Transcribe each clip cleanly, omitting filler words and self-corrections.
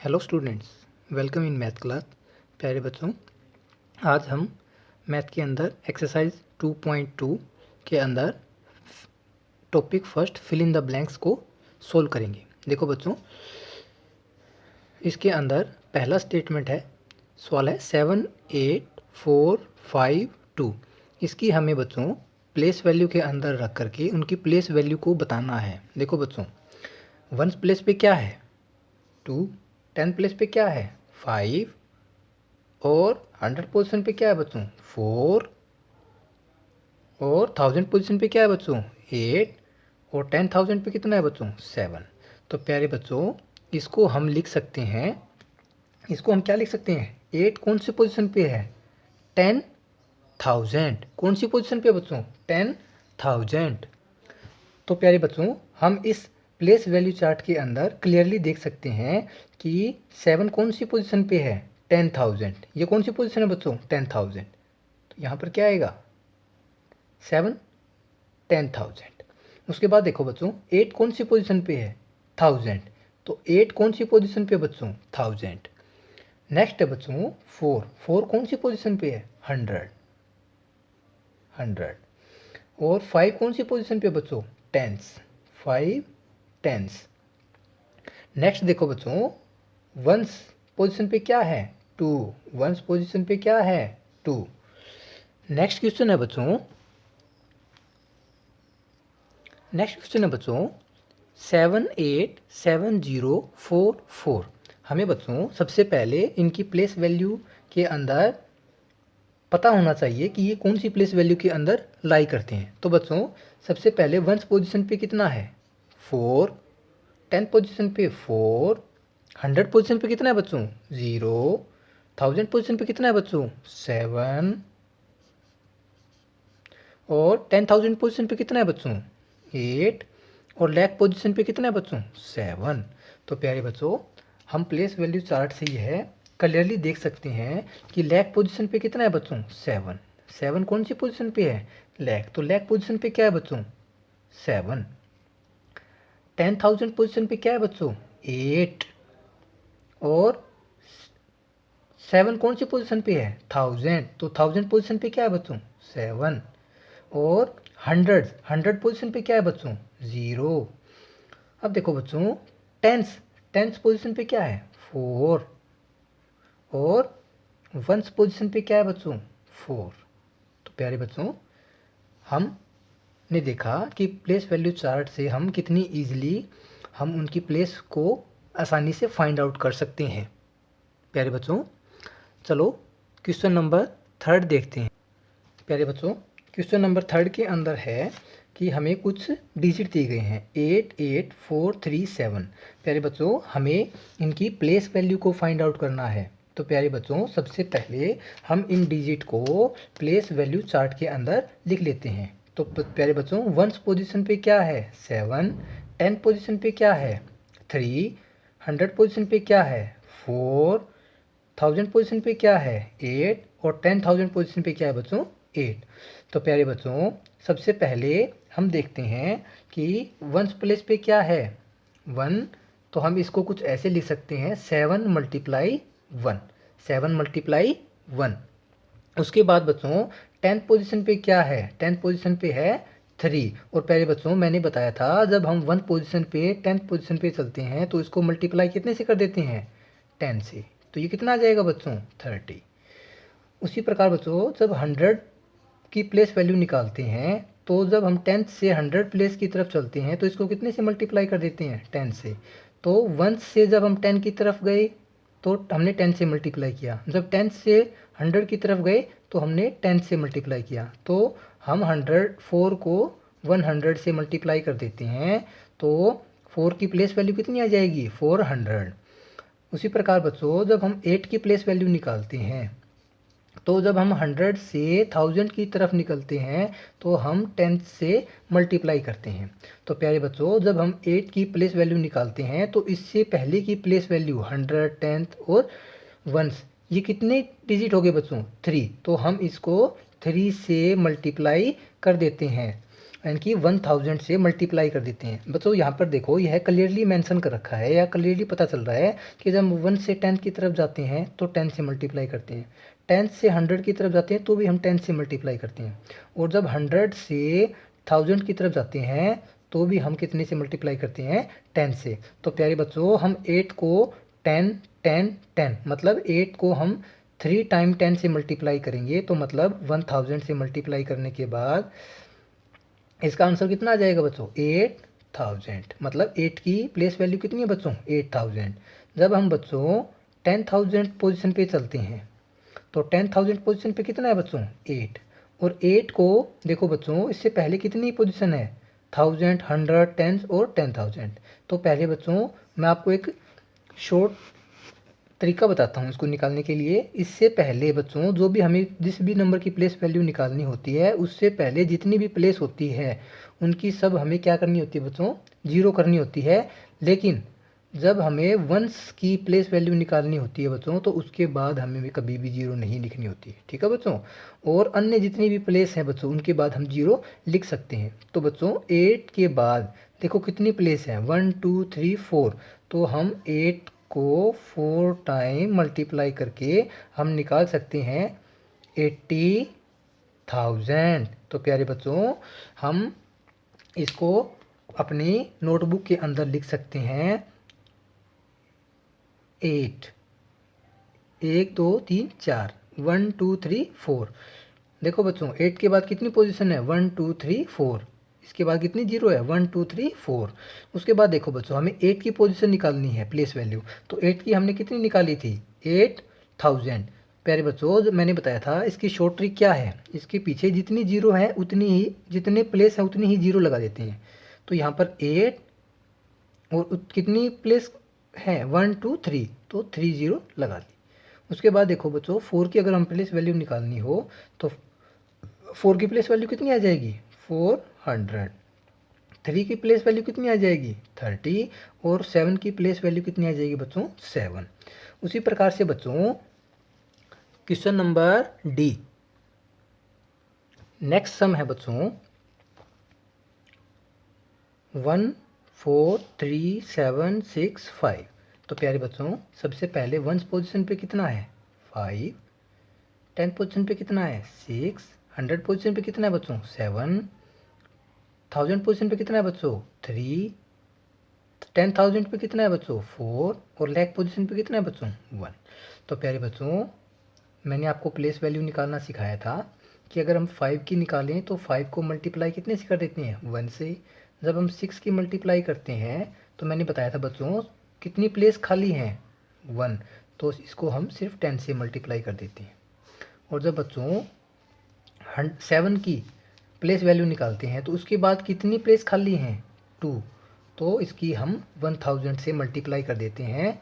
Hello students, welcome in math class. प्यारे बच्चों, आज हम मैथ के अंदर एक्सरसाइज 2.2 के अंदर topic first fill in the blanks को सोल्व करेंगे। देखो बच्चों, इसके अंदर पहला स्टेटमेंट है, सवाल है 7, 8, 4, 5, 2। इसकी हमें बच्चों प्लेस वैल्यू के अंदर रख करके उनकी प्लेस वैल्यू को बताना है। देखो बच्चों, 1 प्लेस पे क्या है 2, 10 प्लेस पे क्या है 5 और 100 पोजीशन पे क्या है बच्चों 4 और 1000 पोजीशन पे क्या है बच्चों 8 और 10,000 पे कितना है बच्चों 7। तो प्यारे बच्चों, इसको हम लिख सकते हैं, इसको हम क्या लिख सकते हैं, 8 कौन सी पोजीशन पे है 10,000। कौन सी पोजीशन पे बच्चों 10,000। तो प्यारे बच्चों, हम इस प्लेस वैल्यू चार्ट के अंदर क्लियरली देख सकते हैं कि 7 कौन सी पोजीशन पे है 10,000। ये कौन सी पोजीशन है बच्चों 10,000। तो यहाँ पर क्या आएगा 7 10,000। उसके बाद देखो बच्चों, 8 कौन सी पोजीशन पे है 1000। तो 8 कौन सी पोजीशन पे बच्चों 1000। नेक्स्ट है बच्चों 4, 4 कौन सी पोजीशन पे है 100 100। और 5 कौन सी पोजीशन पे बच्चों 10s 5 10s। नेक्स्ट देखो बच्चों, 1s पोजीशन पे क्या है 2, 1s पोजीशन पे क्या है 2। नेक्स्ट क्वेश्चन है बच्चों, 7 8 7 0 4 4। हमें बच्चों सबसे पहले इनकी प्लेस वैल्यू के अंदर पता होना चाहिए कि ये कौन सी प्लेस वैल्यू के अंदर लाई करते हैं। तो बच्चों, सबसे पहले 1s पोजीशन पे कितना है 4, 10 पोजीशन पे 4, 100 पोजीशन पे कितना है बच्चों 0, 1000 पोजीशन पे कितना है बच्चों 7 और 10,000 पोजीशन पे कितना है बच्चों 8 और लाख पोजीशन पे कितना है बच्चों 7। तो प्यारे बच्चों, हम प्लेस वैल्यू चार्ट से यह क्लियरली देख सकते हैं कि लाख पोजीशन पे कितना है बच्चों 7। 7 कौन सी पोजीशन पे है लाख। तो लाख पोजीशन पे क्या है बच्चों 7। 10,000 पोजीशन पे क्या है बच्चों 8 और 7 कौन सी पोजीशन पे है 1000। तो 1000 पोजीशन पे क्या है बच्चों 7 और 100 पोजीशन पे क्या है बच्चों 0। अब देखो बच्चों, टेंस पोजीशन पे क्या है 4 और 1s पोजीशन पे क्या है बच्चों 4। तो प्यारे बच्चों, हमने देखा कि प्लेस वैल्यू चार्ट से हम कितनी ईजिली हम उनकी प्लेस को आसानी से फाइंड आउट कर सकते हैं। प्यारे बच्चों, चलो क्वेश्चन नंबर 3 देखते हैं। प्यारे बच्चों, क्वेश्चन नंबर 3 के अंदर है कि हमें कुछ डिजिट दिए गए हैं 8 8 4 3 7। प्यारे बच्चों, हमें इनकी प्लेस वैल्यू को फाइंड आउट करना है। तो प्यारे बच्चों, सबसे पहले हम इन डिजिट को प्लेस वैल्यू चार्ट के अंदर लिख लेते हैं। तो प्यारे बच्चों, 1s पोजीशन पे क्या है 7, 10 पोजीशन पे क्या है 3, 100 पोजीशन पे क्या है 4, 1000 पोजीशन पे क्या है 8 और 10,000 पोजीशन पे क्या है बच्चों 8। तो प्यारे बच्चों, सबसे पहले हम देखते हैं कि 1s प्लेस पे क्या है 1। तो हम इसको कुछ ऐसे लिख सकते हैं 7 × 1, 7 × 1। उसके बाद बच्चों 10th पोजीशन पे क्या है 10th पोजीशन पे है 3। और प्यारे बच्चों, मैंने बताया था जब हम 1 पोजीशन पे 10th पोजीशन पे चलते हैं तो इसको मल्टीप्लाई कितने से कर देते हैं 10 से। तो ये कितना आ जाएगा बच्चों 30। उसी प्रकार बच्चों, जब 100 की प्लेस वैल्यू निकालते हैं तो जब हम 10 से 100 प्लेस की तरफ चलते हैं तो इसको कितने से मल्टीप्लाई कर देते हैं 10 से। तो 1 से जब हम 10 की तरफ गए तो हमने 10 से मल्टीप्लाई किया, जब 10 से 100 की तरफ गए तो हमने 10 से मल्टीप्लाई किया। तो हम 104 को 100 से मल्टीप्लाई कर देते हैं तो 4 की प्लेस वैल्यू कितनी आ जाएगी 400। उसी प्रकार बच्चों, जब हम 8 की प्लेस वैल्यू निकालते हैं तो जब हम 100 से 1000 की तरफ निकलते हैं तो हम 10 से मल्टीप्लाई करते हैं। तो प्यारे बच्चों, जब हम 8 की प्लेस वैल्यू निकालते हैं तो इससे पहले की प्लेस वैल्यू 100, 10 और 1s, ये कितने डिजिट हो गए बच्चों 3। तो हम इसको 3 से मल्टीप्लाई कर देते हैं। यानी कि 1000 से मल्टीप्लाई कर देते हैं। बच्चों यहाँ पर देखो, यह क्लियरली मेंशन कर रखा है या क्लियरली पता चल रहा है कि जब हम 1 से 10 की तरफ जाते हैं तो 10 से मल्टीप्लाई करते हैं, 10 से 100 की तरफ जाते हैं तो भी हम 10 से मल्टीप्लाई करते हैं, और जब 100 से 1000 की तरफ जाते हैं तो भी हम कितने से मल्टीप्लाई करते हैं, 10 से। तो प्यारे बच्चों, हम 8 को 10 10 10 मतलब 8 को हम 3 टाइम 10 से मल्टीप्लाई करेंगे, तो मतलब 1000 से मल्टीप्लाई करने के बाद इसका आंसर कितना आ जाएगा बच्चों, 8000। मतलब 8 की प्लेस वैल्यू कितनी है बच्चों, 8000। जब हम बच्चों 10,000 पोजीशन पे चलते हैं तो 10,000 पोजीशन पे कितना है बच्चों, 8। और 8 को देखो बच्चों, इससे पहले कितनी पोजीशन है, 1000 100 10 और 10,000। तो पहले बच्चों मैं आपको एक शॉर्ट तरीका बताता हूँ इसको निकालने के लिए। इससे पहले बच्चों, जो भी हमें जिस भी नंबर की प्लेस वैल्यू निकालनी होती है, उससे पहले जितनी भी प्लेस होती है उनकी सब हमें क्या करनी होती है बच्चों, जीरो करनी होती है। लेकिन जब हमें वंस की प्लेस वैल्यू निकालनी होती है बच्चों, तो उसके बाद हमें भी कभी भी जीरो नहीं लिखनी होती है, ठीक है बच्चों। और अन्य जितनी भी प्लेस हैं बच्चों, उनके बाद हम जीरो लिख सकते हैं। तो बच्चों 8 के बाद देखो कितनी प्लेस है, 1 2 3 4। तो हम 8 को 4 टाइम मल्टीप्लाई करके हम निकाल सकते हैं 80,000। तो प्यारे बच्चों, हम इसको अपनी नोटबुक के अंदर लिख सकते हैं 8 1 2 3 4 1 2 3 4। देखो बच्चों 8 के बाद कितनी पोजीशन है, 1 2 3 4। इसके बाद कितनी जीरो है, 1 2 3 4। उसके बाद देखो बच्चों, हमें 8 की पोजीशन निकालनी है, प्लेस वैल्यू। तो 8 की हमने कितनी निकाली थी, 8000। प्यारे बच्चों, मैंने बताया था इसकी शॉर्ट ट्रिक क्या है, इसके पीछे जितनी जीरो है उतनी ही, जितने प्लेस है उतनी ही जीरो लगा देते हैं। तो यहाँ पर 8 और कितनी प्लेस है, 1 2 3, तो 3 जीरो लगा दी। उसके बाद देखो बच्चों, 4 की अगर हम प्लेस वैल्यू निकालनी हो तो 4 की प्लेस वैल्यू कितनी आ जाएगी, 400। 3 की प्लेस वैल्यू कितनी आ जाएगी, 30। और 7 की प्लेस वैल्यू कितनी आ जाएगी बच्चों, 7। उसी प्रकार से बच्चों question number D, next sum है बच्चों 1 4 3 7 6 5। तो प्यारे बच्चों, सबसे पहले 1 पोजीशन पे कितना है, 5। 10 पोजीशन पे कितना है, 6। 100 पोजीशन पे कितना है बच्चों, 7। 1000 पोजीशन पे कितना है बच्चों, 3। 10,000 पे कितना है बच्चों, 4। और लाख पोजीशन पे कितना है बच्चों, 1। तो प्यारे बच्चों, मैंने आपको प्लेस वैल्यू निकालना सिखाया था कि अगर हम 5 की निकालें तो 5 को मल्टीप्लाई कितने से कर देते हैं, 1 से। जब हम 6 की मल्टीप्लाई करते हैं तो मैंने बताया था बच्चों कितनी प्लेस खाली हैं, 1। तो इसको हम सिर्फ 10 से मल्टीप्लाई कर देते हैं। और जब बच्चों 7 की प्लेस वैल्यू निकालते हैं तो उसके बाद कितनी प्लेस खाली हैं, 2। तो इसकी हम 1000 से मल्टीप्लाई कर देते हैं,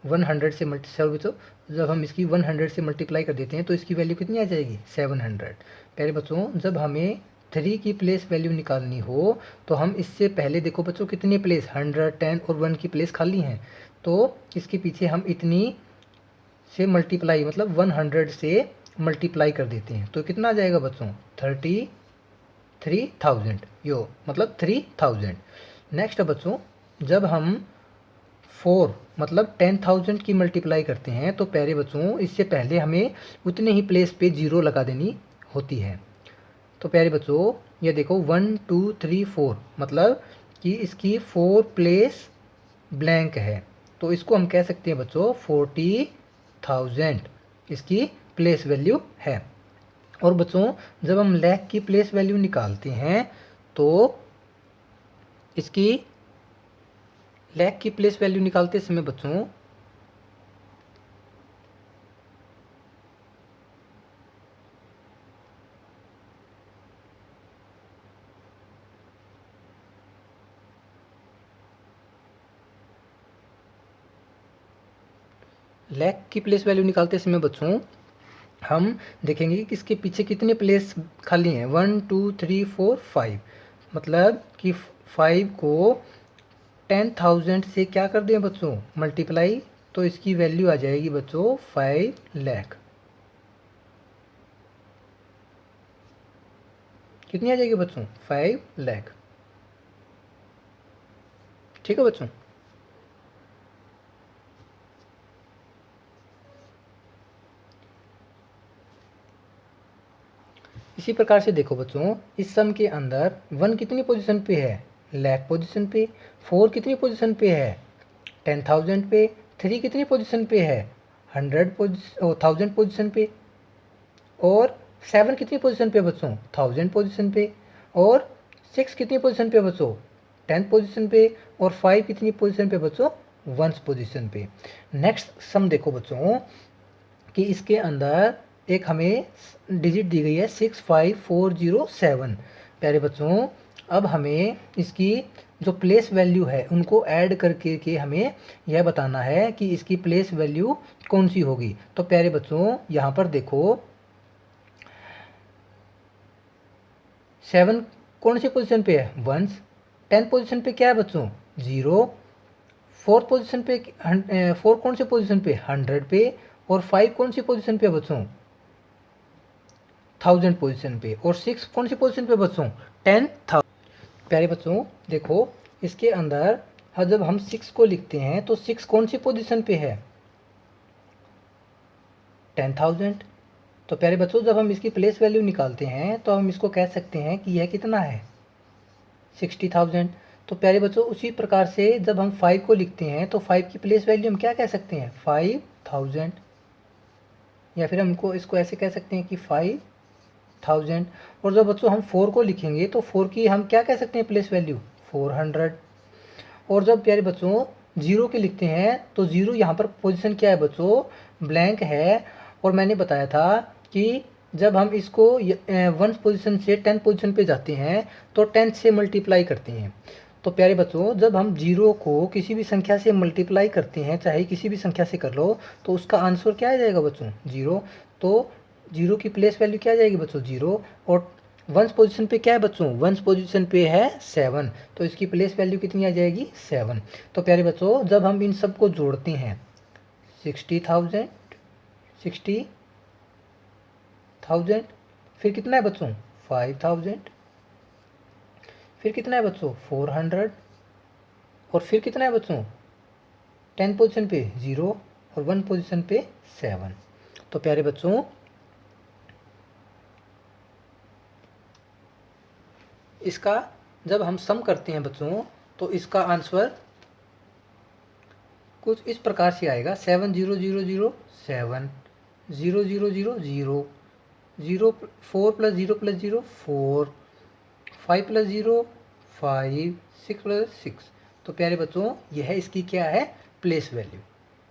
100 से सॉरी बच्चों, जब हम इसकी 100 से मल्टीप्लाई कर देते हैं तो इसकी वैल्यू कितनी आ जाएगी, 700। प्यारे बच्चों, जब हमें 3 की प्लेस वैल्यू निकालनी हो तो हम इससे पहले देखो बच्चों कितनी प्लेस, 100 10 और 1 की प्लेस खाली हैं। तो इसके पीछे हम इतनी से मल्टीप्लाई मतलब 100 से मल्टीप्लाई कर देते हैं, तो कितना आ जाएगा बच्चों, 33,000। यो मतलब 3000। नेक्स्ट बच्चों, जब हम 4 मतलब 10,000 की मल्टीप्लाई करते हैं तो प्यारे बच्चों इससे पहले हमें उतने ही प्लेस पे जीरो लगा देनी होती है। तो प्यारे बच्चों ये देखो 1 2 3 4 मतलब कि इसकी 4 प्लेस ब्लैंक है, तो इसको हम कह सकते हैं बच्चों 40,000 इसकी प्लेस वैल्यू है। और बच्चों जब हम लाख की प्लेस वैल्यू निकालते हैं तो इसकी लाख की प्लेस वैल्यू निकालते समय बच्चों लाख की प्लेस वैल्यू निकालते समय बच्चों हम देखेंगे कि इसके पीछे कितने प्लेस खाली हैं, 1 2 3 4 5। मतलब कि 5 को 10,000 से क्या कर दें बच्चों, मल्टीप्लाई। तो इसकी वैल्यू आ जाएगी बच्चों 5 लाख। कितनी आ जाएगी बच्चों? 5 लाख। ठीक है बच्चों। इसी प्रकार से देखो बच्चों, इस सम के अंदर 1 कितनी पोजीशन पे है? लाख पोजीशन पे। 4 कितनी पोजीशन पे है? 10,000 पे। 3 कितनी पोजीशन पे है? 1000 पोजीशन पे। और 7 कितनी पोजीशन पे बच्चों? 1000 पोजीशन पे। और 6 कितनी पोजीशन पे बच्चों? 10 पोजीशन पे। और 5 कितनी पोजीशन पे बच्चों? 1 पोजीशन पे। नेक्स्ट सम देखो बच्चों कि इसके अंदर एक हमें डिजिट दी गई है 65407। प्यारे बच्चों, अब हमें इसकी जो प्लेस वैल्यू है उनको ऐड करके के हमें यह बताना है कि इसकी प्लेस वैल्यू कौन सी होगी। तो प्यारे बच्चों, यहाँ पर देखो 7 कौन सी पोजीशन पे है? 1। 10 पोजीशन पे क्या है बच्चों? 0। 4 पोजीशन पे 4 कौन सी पोजीशन पे? 100 पे। और 5 कौन सी पोजीशन पे बच्चों? 1000 पोजीशन पे। और 6 कौन सी पोजीशन पे बच्चों? 10,000। प्यारे बच्चों देखो, इसके अंदर जब हम 6 को लिखते हैं तो 6 कौन सी पोजीशन पे है? 10,000। तो प्यारे बच्चों, जब हम इसकी प्लेस वैल्यू निकालते हैं तो हम इसको कह सकते हैं कि यह कितना है? 60,000। तो प्यारे बच्चों, उसी प्रकार से जब हम 5 को लिखते हैं तो 5 की प्लेस वैल्यू हम क्या कह सकते हैं? 5,000। या फिर हमको इसको ऐसे कह सकते हैं कि 5,000। और जब बच्चों हम 4 को लिखेंगे तो 4 की हम क्या कह सकते हैं प्लेस वैल्यू? 400। और जब प्यारे बच्चों 0 के लिखते हैं तो 0 यहाँ पर पोजीशन क्या है बच्चों? ब्लैंक है। और मैंने बताया था कि जब हम इसको 1 पोजीशन से 10 पोजीशन पे जाते हैं तो 10 से मल्टीप्लाई करते हैं। तो प्यारे बच्चों, जब हम 0 को किसी भी संख्या से मल्टीप्लाई करते हैं, चाहे किसी भी संख्या से कर लो, तो उसका आंसर क्या आ जाएगा बच्चों? 0। तो 0 की प्लेस वैल्यू क्या आ जाएगी बच्चों? 0। और 1 पोजीशन पे क्या है बच्चों? 1 पोजीशन पे है 7। तो इसकी प्लेस वैल्यू कितनी आ जाएगी? 7। तो प्यारे बच्चों, जब हम इन सब को जोड़ते हैं 60,000, 60,000, फिर कितना है बच्चों? 5,000, फिर कितना है बच्चों? 400। और फिर कितना है बच्चों? 10 पोजीशन पे 0 और 1 पोजीशन पे 7। तो प्यारे बच्चों, इसका जब हम सम करते हैं बच्चों तो इसका आंसर कुछ इस प्रकार से आएगा 7,0,0,0, 7,0,0,0, 0 4 + 0 + 0 4, 5 + 0 5, 6 + 6। तो प्यारे बच्चों, यह इसकी क्या है? Place value.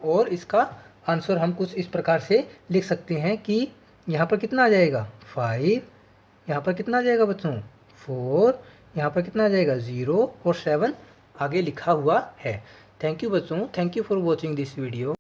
और इसका आंसर हम कुछ इस प्रकार से लिख सकते हैं कि यहाँ पर कितना आ जाएगा? 5। यहाँ पर कितना आ जाएगा बच्चों? 4। यहाँ पर कितना आ जाएगा? 0। और 7 आगे लिखा हुआ है। थैंक यू बच्चों, thank you for watching this video.